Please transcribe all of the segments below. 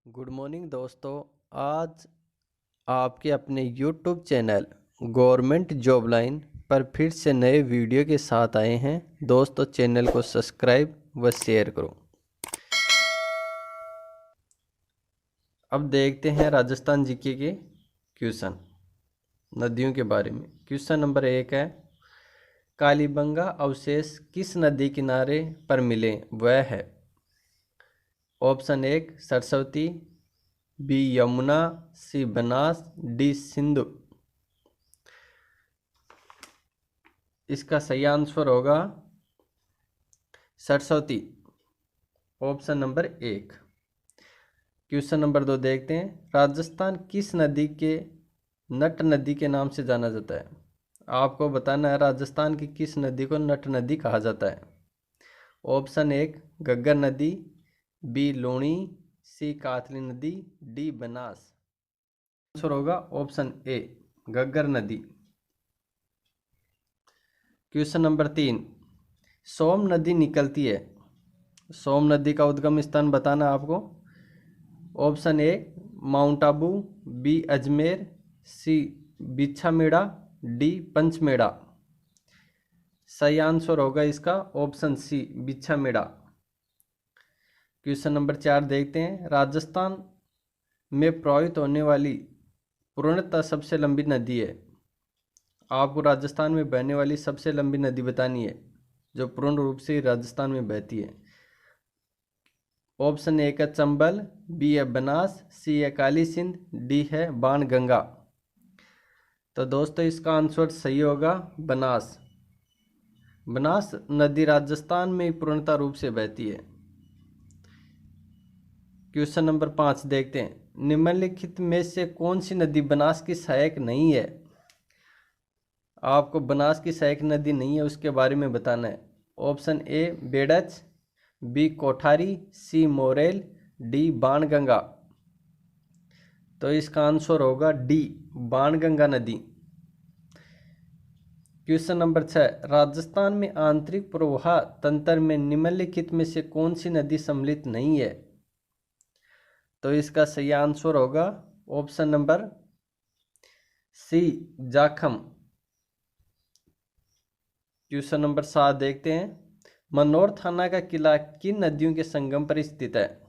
Good morning दोस्तों। आज आपके अपने YouTube channel government job line पर फिर से नए वीडियो के साथ आए हैं। दोस्तों चैनल को सब्सक्राइब व शेयर करो। अब देखते हैं राजस्थान जीके के क्वेश्चन नदियों के बारे में। क्वेश्चन नंबर 1 है, कालीबंगा अवशेष किस नदी किनारे पर मिले? वह है ऑप्शन 1 सरस्वती, बी यमुना, सी बनास, डी सिंधु। इसका सही आंसर होगा Saraswati, option number 1। Question number 2 देखते हैं, राजस्थान किस नदी के नट नदी के नाम से जाना जाता है? आपको बताना है राजस्थान की किस नदी को नट नदी कहा जाता है। ऑप्शन 1 घग्गर नदी, बी लूणी, सी कातली नदी, डी बनास। आंसर होगा ऑप्शन ए घग्गर नदी। क्वेश्चन नंबर 3, सोम नदी निकलती है, सोम नदी का उद्गम स्थान बताना है आपको। Option A mount Abu, B Ajmer, C Bichhamera, D Panchmera. सही आंसर होगा इसका option C Bichhamera. Question number 4 देखते हैं, राजस्थान में प्रवाहित होने वाली पूर्णतः सबसे लंबी नदी है। आपको राजस्थान में बहने वाली सबसे लंबी नदी बतानी है जो पूर्ण रूप से राजस्थान में बहती है। ऑप्शन ए का चंबल, बी है बनास, सी है काली सिंध, डी है बाण गंगा। तो दोस्तों इसका आंसर सही होगा बनास। बनास नदी राजस्थान में पूर्णतः रूप से बहती है। क्वेश्चन नंबर 5 देखते हैं, निम्नलिखित में से कौन सी नदी बनास की सहायक नहीं है? आपको बनास की सहायक नदी नहीं है उसके बारे में बताना है। Option A Berach, B Kothari, C Morel, D Banganga. तो इसका आंसर होगा डी बाणगंगा नदी। क्वेश्चन नंबर 6, राजस्थान में आंतरिक प्रवाह तंत्र में निम्नलिखित में से कौन सी नदी सम्मिलित नहीं है? तो इसका सही आंसर होगा option number C Jakham. Question number 7 देखते हैं, मनोर थाना का किला किन नदियों के संगम पर स्थित है?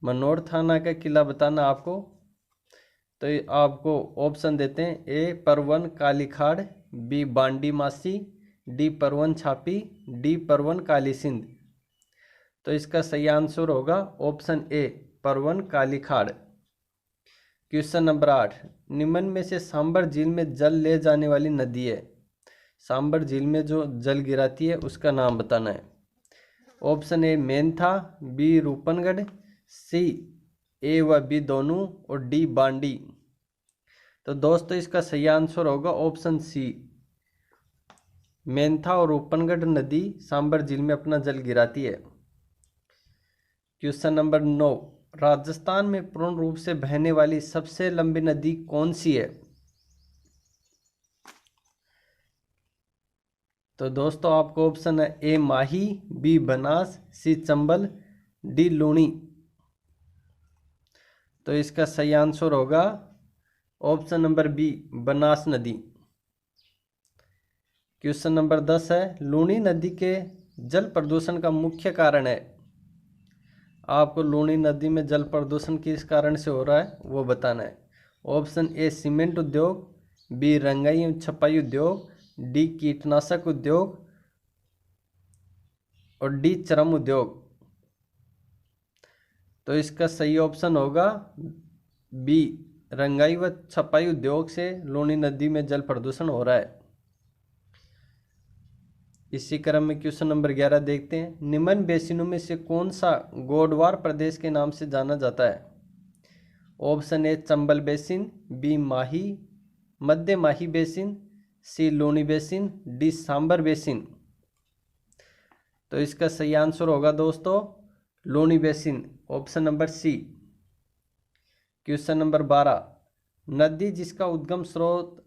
मनोर थाना का किला बताना आपको। तो आपको ऑप्शन देते हैं, ए परवन कालीखाड़, बी बांडी मासी, डी परवन छापी, डी परवन काली सिंध। तो इसका सही आंसर होगा option A Parvan Kalikhad. Question number 8, निम्न में से सांबर झील में जल ले जाने वाली नदी है। सांबर झील में जो जल गिराती है उसका नाम बताना है। ऑप्शन ए मेनथा, बी रूपनगढ़, सी ए व बी दोनों, और डी बांडी। तो दोस्तों इसका सही आंसर होगा ऑप्शन सी मेनथा और रूपनगढ़ नदी सांबर झील में अपना जल गिराती है। क्वेश्चन नंबर 9, राजस्थान में पूर्ण रूप से बहने वाली सबसे लंबी नदी कौन सी है? तो दोस्तों आपको ऑप्शन है, ए माही, बी बनास, सी चंबल, डी लूणी। तो इसका सही आंसर होगा ऑप्शन नंबर बी बनास नदी। क्वेश्चन नंबर 10 है, लूणी नदी के जल प्रदूषण का मुख्य कारण है। आपको लूणी नदी में जल प्रदूषण किस कारण से हो रहा है वो बताना है। ऑप्शन ए सीमेंट उद्योग, बी रंगाई एवं छपाई उद्योग, डी कीटनाशक उद्योग, और डी चरम उद्योग। तो इसका सही ऑप्शन होगा बी रंगाई व छपाई उद्योग से लूणी नदी में जल प्रदूषण हो रहा है। इसी क्रम में क्वेश्चन नंबर 11 देखते हैं, निम्न बेसिनों में से कौन सा गोडवार प्रदेश के नाम से जाना जाता है? Option A Chambal basin, B Mahi मध्य Mahi basin, C Luni basin, D Sambhar basin. तो इसका सही आंसर होगा दोस्तों Luni basin, option number C. Question number 12, नदी जिसका उद्गम स्रोत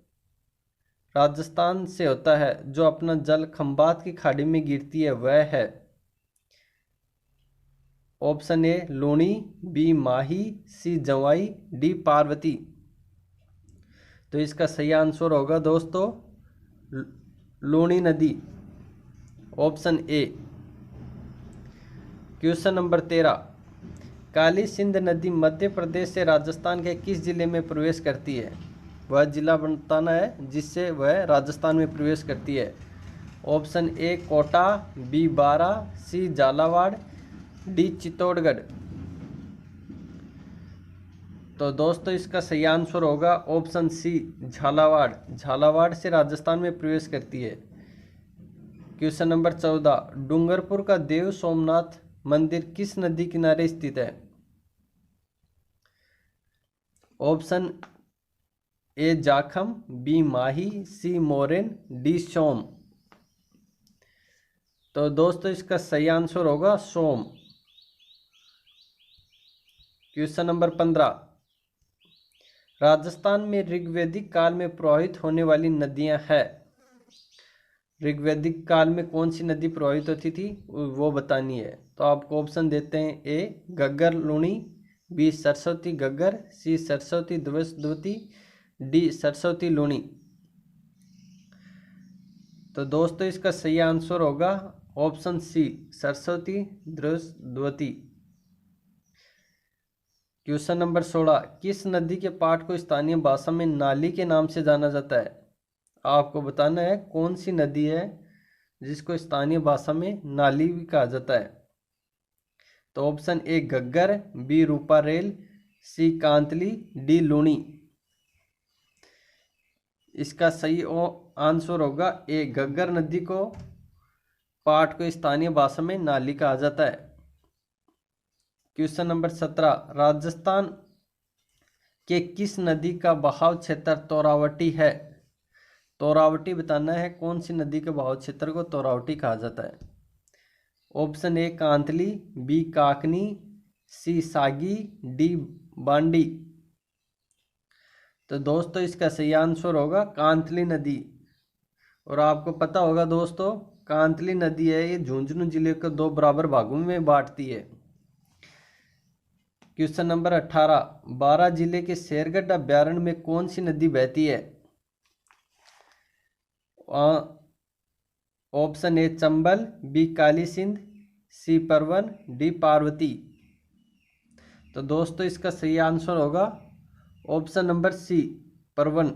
राजस्थान से होता है जो अपना जल खंबात की खाड़ी में गिरती है वह है। Option A Luni, B Mahi, C Jawai, D Parvati. तो इसका सही आंसर होगा दोस्तों लूणी नदी, option A. Question number 13, Kali Sindh नदी मध्य प्रदेश से राजस्थान के किस जिले में प्रवेश करती है? वह जिला बताना है जिससे वह राजस्थान में प्रवेश करती है। ऑप्शन ए कोटा, बी बारा, सी झालावाड़, डी चित्तौड़गढ़। तो दोस्तों इसका सही आंसर होगा ऑप्शन सी झालावाड़। झालावाड़ से राजस्थान में प्रवेश करती है। क्वेश्चन नंबर 14, डूंगरपुर का देव सोमनाथ मंदिर किस नदी किनारे स्थित है? Option A Jakham, B Mahi, C Moren, D Som. तो दोस्तों इसका सही आंसर होगा सोम। क्वेश्चन नंबर 15, राजस्थान में ऋग्वैदिक काल में प्रवाहित होने वाली नदियां हैं। ऋग्वैदिक काल में कौन सी नदी प्रवाहित होती थी वो बतानी है। तो आपको ऑप्शन देते हैं, A Ghaggar Luni, B Saraswati Ghaggar, C Saraswati Dravati, D Saraswati Luni. तो दोस्तों इसका सही आंसर होगा option C Saraswati Dravati. Question number 16, किस नदी के पाठ को स्थानीय भाषा में नाली के नाम से जाना जाता है? आपको बताना है कौन सी नदी है जिसको स्थानीय भाषा में नाली भी कहा जाता है। तो option A Ghaggar, B Ruparel, C Kantli, D Luni. इसका सही आंसर होगा ए गग्गर नदी को पाठ को स्थानीय भाषा में नाली कहा जाता है। क्वेश्चन नंबर 17, राजस्थान के किस नदी का बहाव क्षेत्र तोरावटी है? तोरावटी बताना है कौन सी नदी के बहाव क्षेत्र को तोरावटी कहा जाता है। Option A Kantli, B Kakni, C Sagi, D Bandi. तो दोस्तों इसका सही आंसर होगा कांतली नदी। और आपको पता होगा दोस्तों कांतली नदी है ये झुंझुनू जिले को 2 बराबर भागों में बांटती है। क्वेश्चन नंबर 18, बारां जिले के शेरगढ़ अभ्यारण्य में कौन सी नदी बहती है? Option A Chambal, B Kali Sindh, C Parwan, D Parvati. तो दोस्तों इसका सही आंसर होगा option number C Parwan.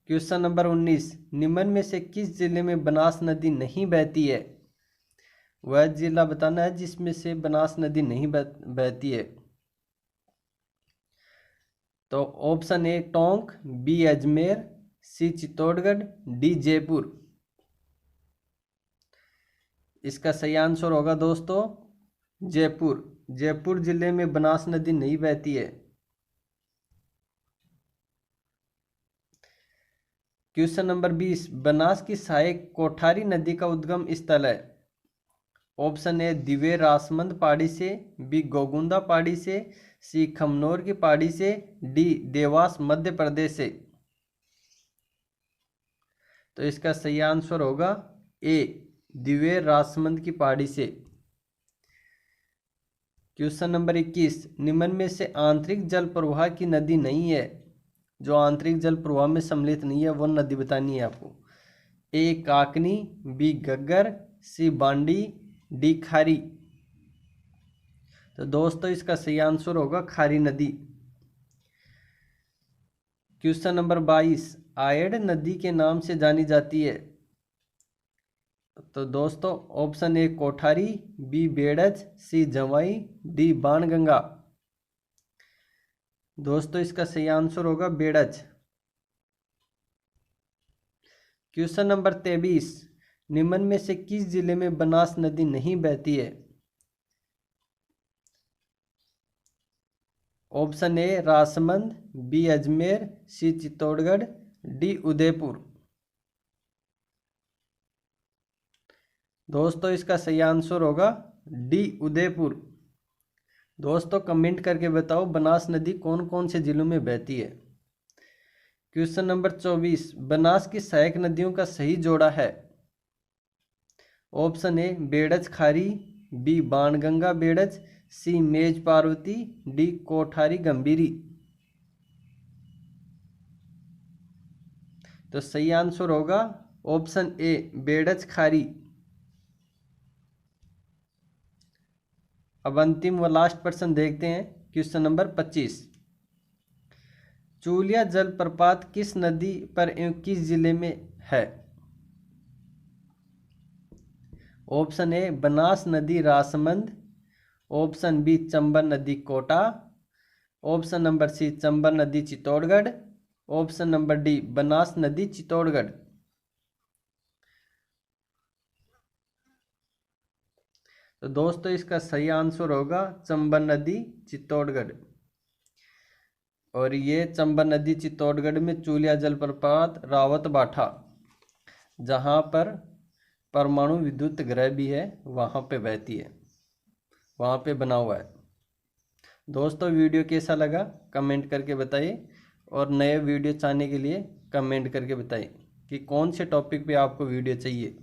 Question number 19, निम्न में से किस जिले में बनास नदी नहीं बहती है? वह जिला बताना है जिसमें से बनास नदी नहीं बहती है। तो option A Tonk, B Ajmer, C Chittorgarh, D Jaipur. इसका सही आंसर होगा दोस्तों जयपुर। जयपुर जिले में बनास नदी नहीं बहती है। क्वेश्चन नंबर 20, बनास की सहायक कोठारी नदी का उद्गम स्थल है। ऑप्शन ए दिवे रासमंद पहाड़ी से, बी गोगुंदा पहाड़ी से, सी खमनोर की पहाड़ी से, डी देवास मध्य प्रदेश से। तो इसका सही आंसर होगा ए दिवे रासमंद की पहाड़ी से। क्वेश्चन नंबर 21, निम्न में से आंतरिक जल प्रवाह की नदी नहीं है। जो आंतरिक जल प्रवाह में सम्मिलित नहीं है वो नदी बतानी है आपको। ए काकनी, बी गग्गर, सी बांडी, डी खारी। तो दोस्तों इसका सही आंसर होगा खारी नदी। क्वेश्चन नंबर 22, आयड़ नदी के नाम से जानी जाती है। तो दोस्तों option A Kothari, B Berach, C Jawai, D Banganga. दोस्तों इसका सही आंसर होगा बेड़ज। क्वेश्चन नंबर 23, निम्न में से किस जिले में बनास नदी नहीं बहती है? Option A Rajsamand, B Ajmer, C Chittorgarh, D Udaipur. दोस्तों इसका सही आंसर होगा डी उदयपुर। दोस्तों कमेंट करके बताओ बनास नदी कौन कौन से जिलों में बहती है। क्वेश्चन नंबर 24, बनास की सहायक नदियों का सही जोड़ा है। Option A Berach Khari, B Banganga Berach, C Mej Parvati, D Kothari Gambhiri. तो सही आंसर होगा ऑप्शन ए बेड़ज खारी। अब अंतिम व लास्ट प्रश्न देखते हैं, क्वेश्चन नंबर 25। चूलिया जलप्रपात किस नदी पर एवं किस जिले में है? ऑप्शन ए बनास नदी राजसमंद, ऑप्शन बी चंबल नदी Kota, option number C Chambal नदी Chittorgarh, option number D Banas नदी चित्तौड़गढ़। तो दोस्तों इसका सही आंसर होगा चंबल नदी चित्तौड़गढ़। और ये चंबल नदी चित्तौड़गढ़ में चूलिया जलप्रपात रावत भाठा, जहाँ पर परमाणु विद्युत गृह भी है, वहाँ पे बहती है, वहाँ पे बना हुआ है। दोस्तों वीडियो कैसा लगा कमेंट करके बताइए, और नए वीडियो चाहने के लिए कमेंट करके बताइए कि कौन से टॉपिक पे आपको वीडियो चाहिए।